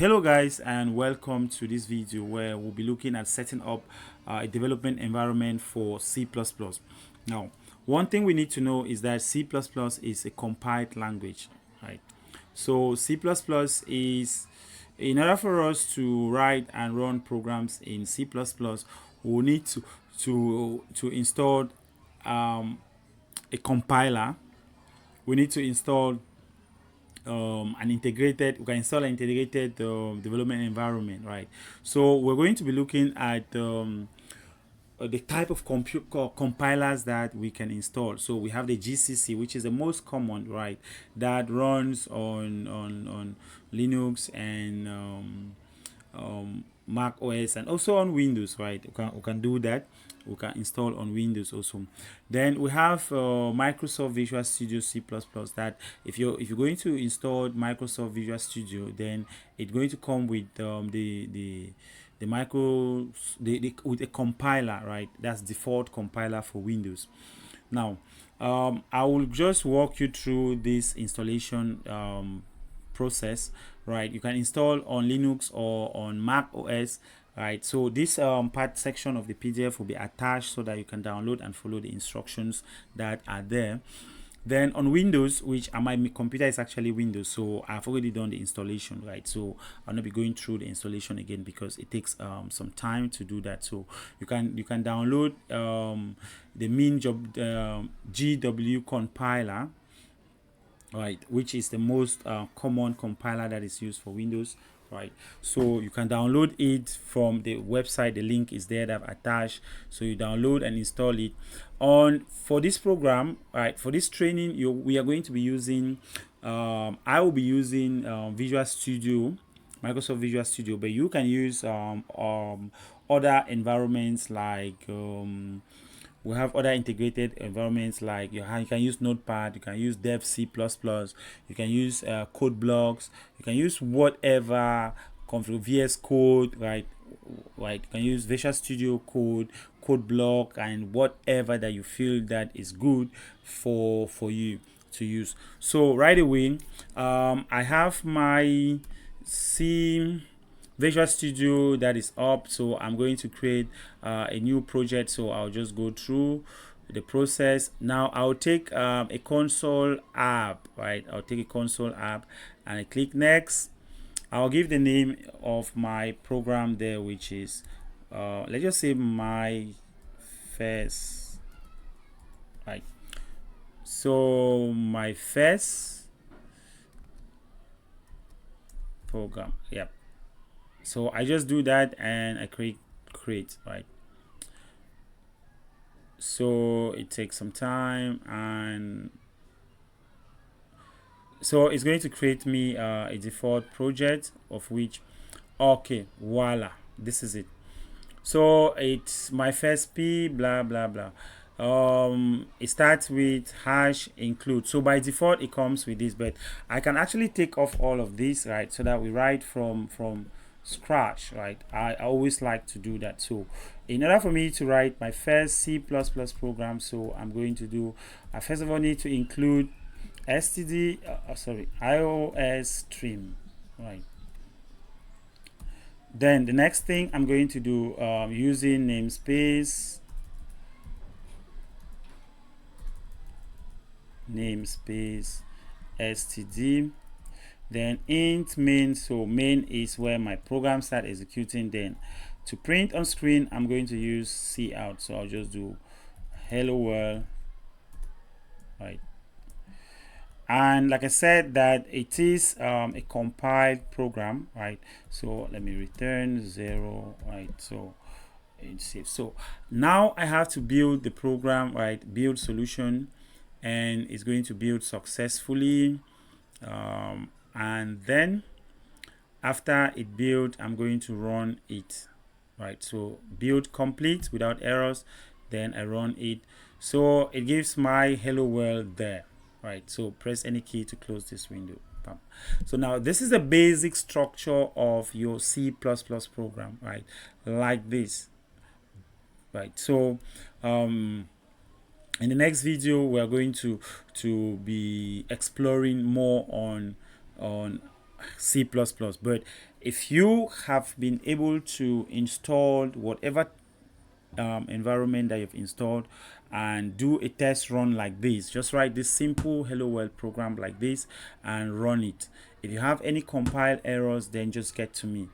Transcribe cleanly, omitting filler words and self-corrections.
Hello guys, and welcome to this video where we'll be looking at setting up a development environment for C++. Now, one thing we need to know is that C++ is a compiled language, right? So C++ is, in order for us to write and run programs in C++, we'll need to install a compiler. We need to install we can install an integrated development environment, right? So we're going to be looking at the type of compilers that we can install. So we have the GCC, which is the most common, right? That runs on Linux and Mac OS and also on Windows, right? We can do that. We can install on Windows also. Then we have Microsoft Visual Studio C++. That if you're going to install Microsoft Visual Studio, then it's going to come with with a compiler, right? That's default compiler for Windows. Now, I will just walk you through this installation process, right? You can install on Linux or on Mac OS, right? So this part section of the PDF will be attached so that you can download and follow the instructions that are there. Then on Windows, which my computer is actually Windows, so I've already done the installation, right? So I'll not be going through the installation again because it takes some time to do that. So you can download the GW compiler, right, which is the most common compiler that is used for Windows, right? So you can download it from the website. The link is there that I've attached, so you download and install it. For this program, right, for this training, we are going to be using I will be using Visual Studio, Microsoft Visual Studio, but you can use other environments like we have other integrated environments like you can use Notepad, you can use Dev C++, you can use code blocks, you can use whatever VS Code, right? Right, you can use Visual Studio code block, and whatever that you feel that is good for you to use. So right away, I have my Visual Studio that is up, so I'm going to create a new project. So I'll just go through the process. Now I'll take a console app, right? I'll take a console app and I click next. I'll give the name of my program there, which is let's just say my first, right? So my first program, yep. So I just do that and I create, right? So it takes some time, and so it's going to create me a default project, of which, okay, voila, this is it. So it's my first P, blah blah blah. It starts with hash include. So by default it comes with this, but I can actually take off all of this, right, so that we write from scratch, right? I always like to do that. So in order for me to write my first C++ program, so I'm going to do, I first of all need to include iOS stream, right? Then the next thing I'm going to do, using namespace std, then int main. So main is where my program start executing. Then to print on screen, I'm going to use cout. So I'll just do hello world, right? And like I said, that it is a compiled program, right? So let me return 0, right? So it's safe. So now I have to build the program, right? Build solution, and it's going to build successfully. And then after it built, I'm going to run it, right? So build complete without errors, then I run it. So it gives my hello world there, right? So press any key to close this window. So now this is the basic structure of your C++ program, right? Like this, right? So in the next video we are going to be exploring more on C++. But if you have been able to install whatever environment that you've installed and do a test run like this, just write this simple hello world program like this and run it. If you have any compile errors, then just get to me.